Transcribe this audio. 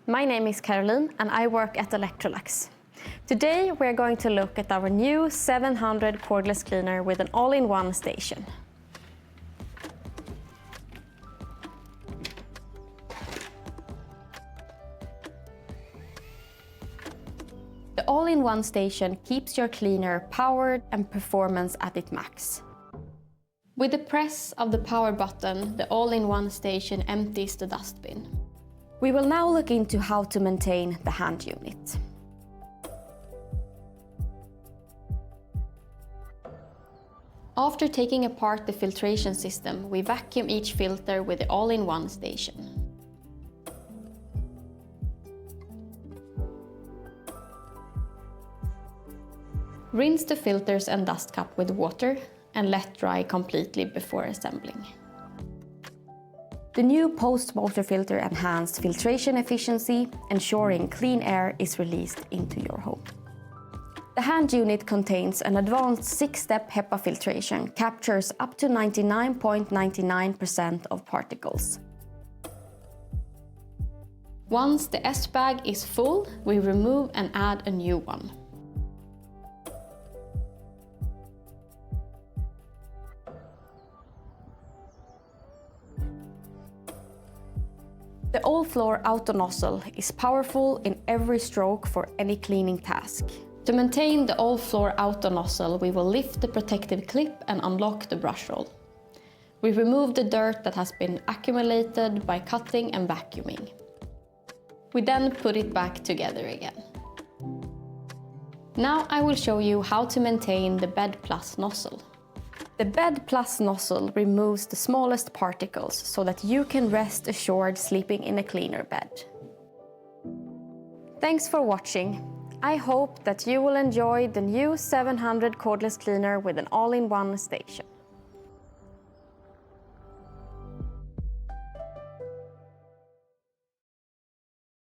My name is Caroline and I work at Electrolux. Today we are going to look at our new 700 cordless cleaner with an all-in-one station. The all-in-one station keeps your cleaner powered and performance at its max. With the press of the power button, the all-in-one station empties the dustbin. We will now look into how to maintain the hand unit. After taking apart the filtration system, we vacuum each filter with the all-in-one station. Rinse the filters and dust cup with water and let dry completely before assembling. The new post-motor filter enhanced filtration efficiency, ensuring clean air is released into your home. The hand unit contains an advanced 6-step HEPA filtration, captures up to 99.99% of particles. Once the S-bag is full, we remove and add a new one. The all-floor auto nozzle is powerful in every stroke for any cleaning task. To maintain the all-floor auto nozzle, we will lift the protective clip and unlock the brush roll. We remove the dirt that has been accumulated by cutting and vacuuming. We then put it back together again. Now I will show you how to maintain the Bed Plus nozzle. The Bed Plus nozzle removes the smallest particles so that you can rest assured sleeping in a cleaner bed. Thanks for watching. I hope that you will enjoy the new 700 cordless cleaner with an all-in-one station.